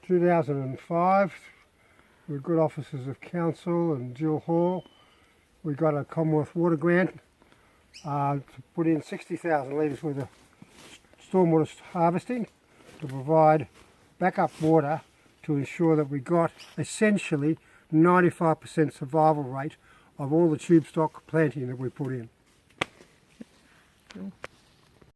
2005, with good officers of council and Jill Hall, we got a Commonwealth Water grant to put in 60,000 litres worth of stormwater harvesting to provide backup water to ensure that we got essentially 95% survival rate of all the tube stock planting that we put in. You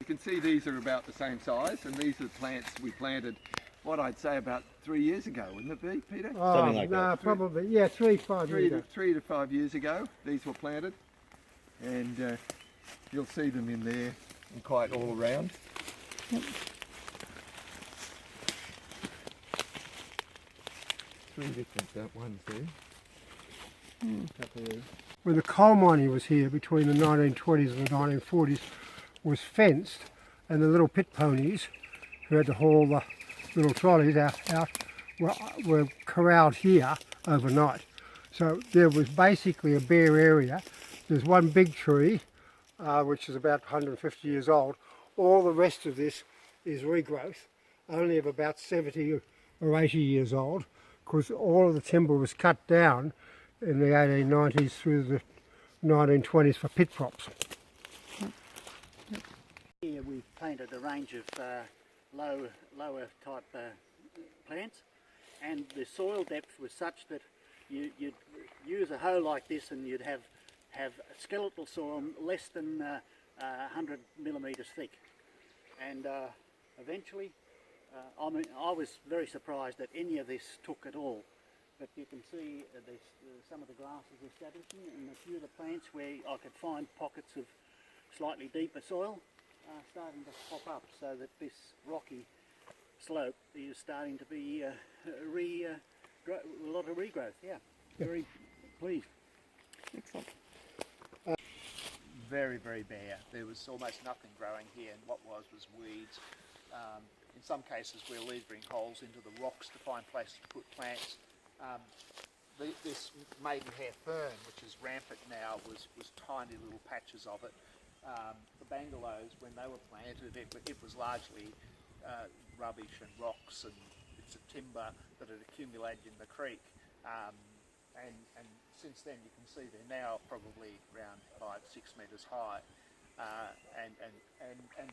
can see these are about the same size, and these are the plants we planted, what I'd say about 3 years ago, wouldn't it be, Peter? Oh, Something like no, that. probably, yeah, 5 years ago. 3 to 5 years ago, these were planted, and you'll see them in there and quite all around. Yep. Three different ones there. Couple there. When the coal mining was here between the 1920s and the 1940s, was fenced, and the little pit ponies who had to haul the little trolleys out were corralled here overnight. So there was basically a bare area. There's one big tree which is about 150 years old. All the rest of this is regrowth, only of about 70 or 80 years old, because all of the timber was cut down in the 1890s through the 1920s for pit props. Here we've planted a range of lower type plants, and the soil depth was such that you'd use a hoe like this and you'd have skeletal soil less than 100 millimetres thick. And eventually, I was very surprised that any of this took at all. But you can see some of the grasses establishing, and a few of the plants where I could find pockets of slightly deeper soil starting to pop up, so that this rocky slope is starting to be a lot of regrowth. Yeah, very pleased. Excellent. Very, very bare. There was almost nothing growing here, and what was weeds. In some cases we're levering holes into the rocks to find places to put plants. This maidenhair fern, which is rampant now, was tiny little patches of it. The bungalows, when they were planted, it was largely rubbish and rocks and bits of timber that had accumulated in the creek. And since then you can see they're now probably around 5-6 metres high. And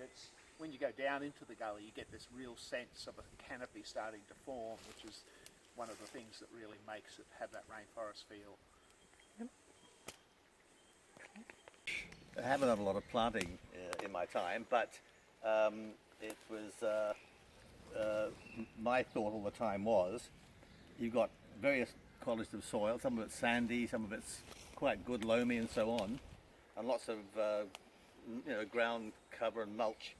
it's, when you go down into the gully, you get this real sense of a canopy starting to form, which is one of the things that really makes it have that rainforest feel. I haven't done a lot of planting in my time, but it was my thought all the time was you've got various qualities of soil. Some of it's sandy, some of it's quite good loamy and so on, and lots of ground cover and mulch.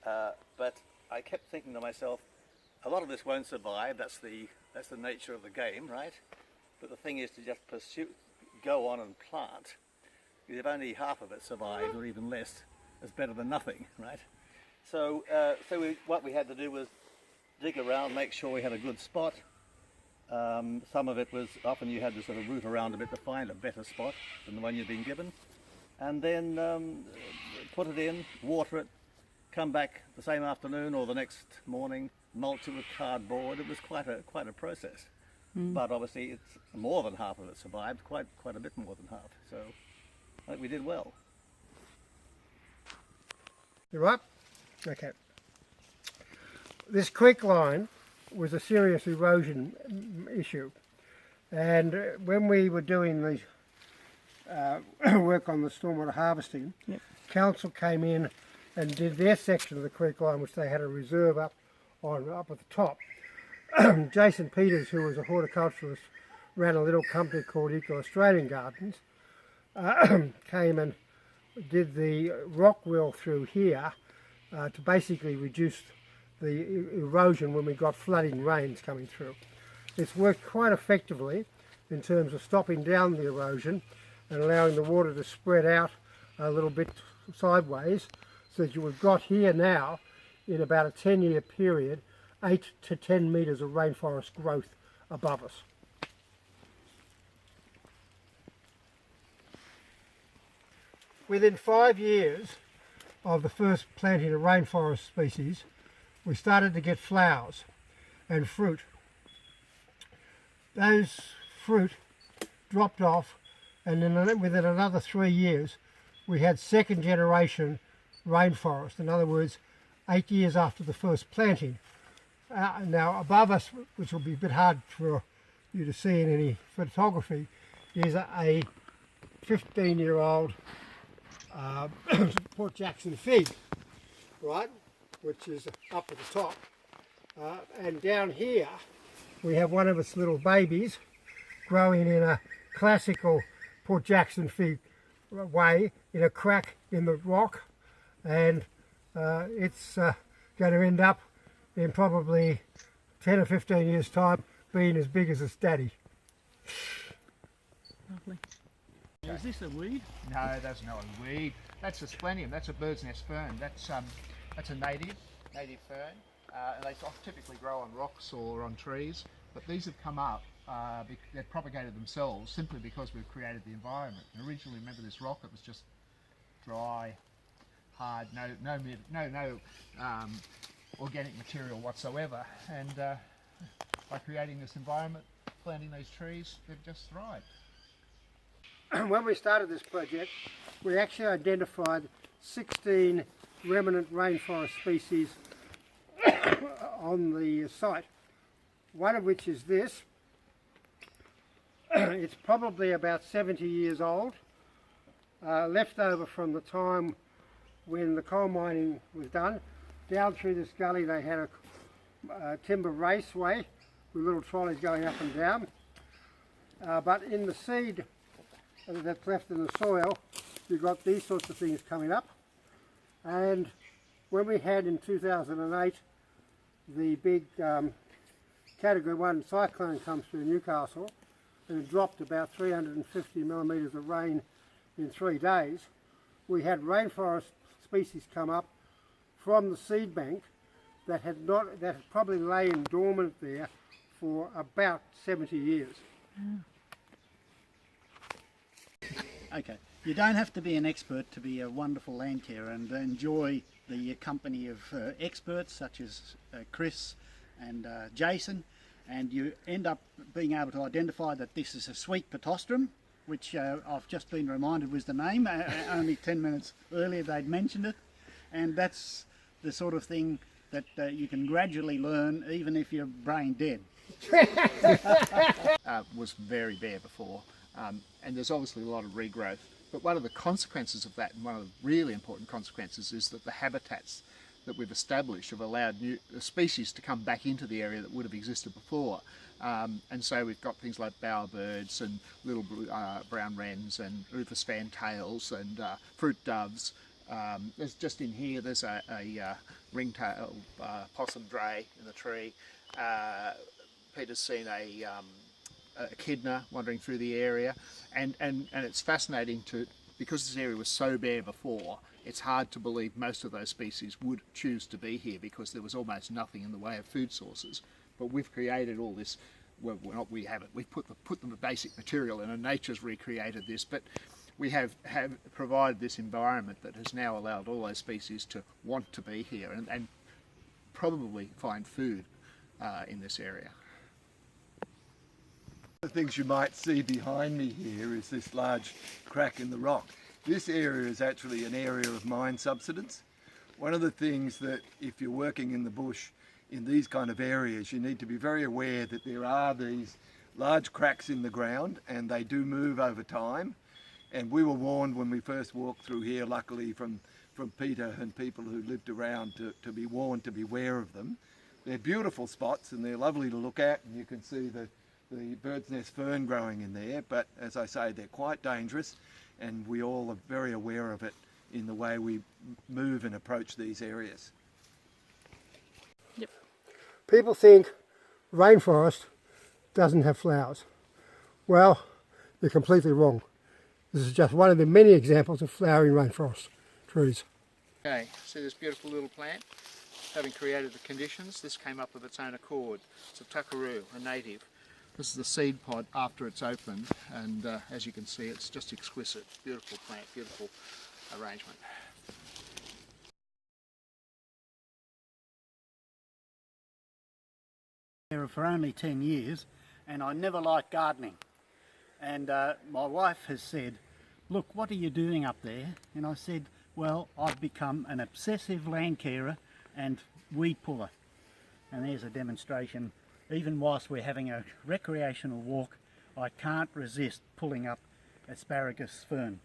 But I kept thinking to myself, a lot of this won't survive. That's the nature of the game, right? But the thing is to just go on and plant. If only half of it survived, or even less, it's better than nothing, right? So, what we had to do was dig around, make sure we had a good spot. Some of it was, often you had to sort of root around a bit to find a better spot than the one you'd been given. And then put it in, water it, come back the same afternoon or the next morning, mulch it with cardboard. It was quite a process. But obviously it's more than half of it survived, quite a bit more than half. So I think we did well. You right? Okay. This creek line was a serious erosion issue, and when we were doing the work on the stormwater harvesting, council came in and did their section of the creek line, which they had a reserve up at the top. Jason Peters, who was a horticulturalist, ran a little company called Eco Australian Gardens, came and did the rock wheel through here to basically reduce the erosion when we got flooding rains coming through. It's worked quite effectively in terms of stopping down the erosion and allowing the water to spread out a little bit sideways, so that you've got here now, in about a 10-year period, 8 to 10 metres of rainforest growth above us. Within 5 years of the first planting of rainforest species, we started to get flowers and fruit those fruit dropped off, and then within another 3 years we had second generation rainforest. In other words, 8 years after the first planting. Now above us, which will be a bit hard for you to see in any photography, is a 15-year-old Port Jackson fig, right, which is up at the top. And down here we have one of its little babies growing in a classical Port Jackson fig way, in a crack in the rock, and it's going to end up in probably 10 or 15 years time being as big as its daddy. Lovely. Is this a weed? No, that's not a weed. That's a splenium. That's a bird's nest fern. That's a native fern, and they typically grow on rocks or on trees. But these have come up. They've propagated themselves simply because we've created the environment. And originally, remember this rock? It was just dry, hard, no organic material whatsoever. And by creating this environment, planting these trees, they've just thrived. When we started this project, we actually identified 16 remnant rainforest species on the site, one of which is this. It's probably about 70 years old, left over from the time when the coal mining was done. Down through this gully they had a timber raceway with little trolleys going up and down, but in the seed that's left in the soil, you've got these sorts of things coming up. And when we had in 2008 the big Category 1 cyclone comes through Newcastle, and it dropped about 350 millimetres of rain in 3 days, we had rainforest species come up from the seed bank that had probably lain dormant there for about 70 years. Okay, you don't have to be an expert to be a wonderful Landcare and enjoy the company of experts such as Chris and Jason, and you end up being able to identify that this is a sweet pitostrum, which I've just been reminded was the name. Only 10 minutes earlier they'd mentioned it, and that's the sort of thing that you can gradually learn even if you're brain dead. Was very bare before, and there's obviously a lot of regrowth. But one of the consequences of that, and one of the really important consequences, is that the habitats that we've established have allowed new species to come back into the area that would have existed before. And so we've got things like bowerbirds and little brown wrens and rufous fantails and fruit doves. There's just in here, there's a ringtail possum dray in the tree. Peter's seen a echidna wandering through the area, and it's fascinating because this area was so bare before, it's hard to believe most of those species would choose to be here because there was almost nothing in the way of food sources. But we've created all this, well, not we haven't, we've put them the basic material in, and nature's recreated this, but we have provided this environment that has now allowed all those species to want to be here and probably find food in this area. The things you might see behind me here is this large crack in the rock. This area is actually an area of mine subsidence. One of the things that if you're working in the bush in these kind of areas, you need to be very aware that there are these large cracks in the ground and they do move over time. And we were warned when we first walked through here, luckily from Peter and people who lived around, to be warned to beware of them. They're beautiful spots and they're lovely to look at, and you can see the bird's nest fern growing in there, but as I say, they're quite dangerous, and we all are very aware of it in the way we move and approach these areas. Yep. People think rainforest doesn't have flowers. Well, you're completely wrong. This is just one of the many examples of flowering rainforest trees. Okay, see this beautiful little plant? Having created the conditions, this came up of its own accord. It's a tuckaroo, a native. This is the seed pod after it's opened, and as you can see, it's just exquisite. Beautiful plant, beautiful arrangement. For only 10 years, and I never liked gardening. And my wife has said, look, what are you doing up there? And I said, well, I've become an obsessive land carer and weed puller. And there's a demonstration. Even whilst we're having a recreational walk, I can't resist pulling up asparagus fern.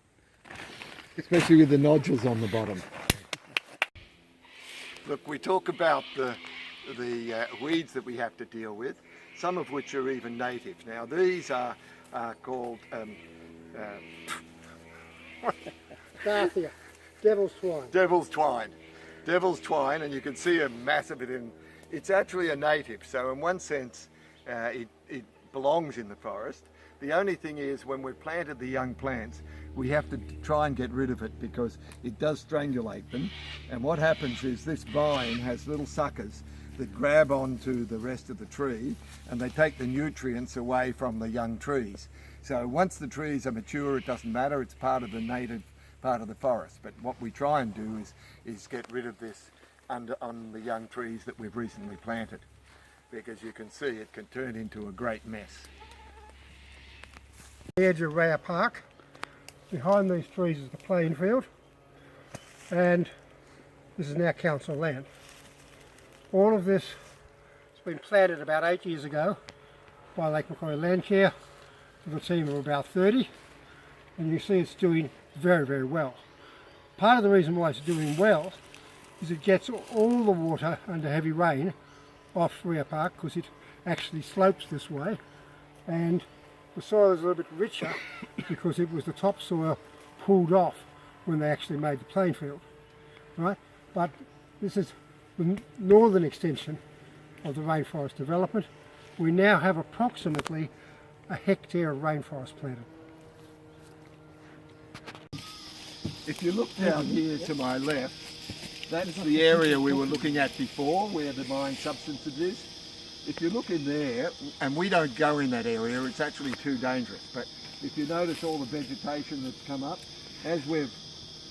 Especially with the nodules on the bottom. Look, we talk about the weeds that we have to deal with, some of which are even native. Now these are called Garthia, devil's twine. devil's twine. Devil's twine, and you can see a mass of it in. It's actually a native, so in one sense it belongs in the forest. The only thing is, when we've planted the young plants, we have to try and get rid of it because it does strangulate them. And what happens is this vine has little suckers that grab onto the rest of the tree, and they take the nutrients away from the young trees. So once the trees are mature, it doesn't matter, it's part of the native part of the forest. But what we try and do is get rid of this on the young trees that we've recently planted, because you can see it can turn into a great mess. The edge of Raya Park. Behind these trees is the playing field, and this is now council land. All of this has been planted about 8 years ago by Lake Macquarie Landcare with a team of about 30, and you see it's doing very, very well. Part of the reason why it's doing well is it gets all the water under heavy rain off Raya Park, because it actually slopes this way, and the soil is a little bit richer because it was the topsoil pulled off when they actually made the playing field, right? But this is the northern extension of the rainforest development. We now have approximately a hectare of rainforest planted. If you look down here to my left, that's the area we were looking at before, where the mine substances is. If you look in there, and we don't go in that area, it's actually too dangerous, but if you notice all the vegetation that's come up, as we've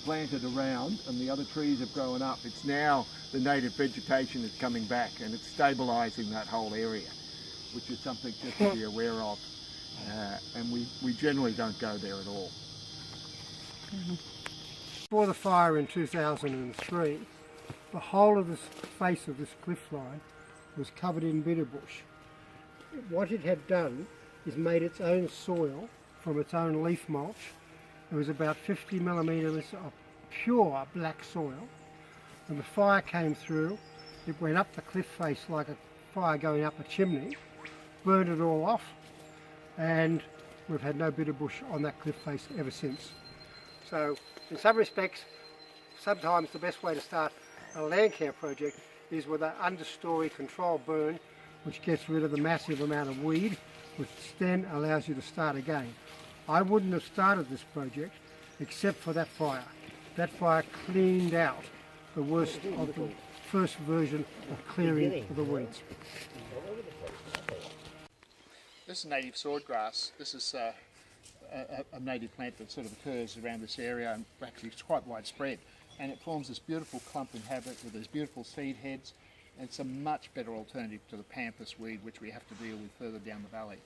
planted around and the other trees have grown up, it's now the native vegetation is coming back and it's stabilising that whole area, which is something just to be aware of. And we generally don't go there at all. Before the fire in 2003, the whole of this face of this cliff line was covered in bitterbush. What it had done is made its own soil from its own leaf mulch. It was about 50 millimetres of pure black soil. When the fire came through, it went up the cliff face like a fire going up a chimney, burned it all off, and we've had no bitterbush on that cliff face ever since. So in some respects, sometimes the best way to start a Landcare project is with an understory control burn, which gets rid of the massive amount of weed, which then allows you to start again. I wouldn't have started this project except for that fire. That fire cleaned out the worst of the first version of clearing of the weeds. This is native swordgrass. This is a native plant that sort of occurs around this area, and actually it's quite widespread. And it forms this beautiful clumping habit with these beautiful seed heads. And it's a much better alternative to the pampas weed, which we have to deal with further down the valley.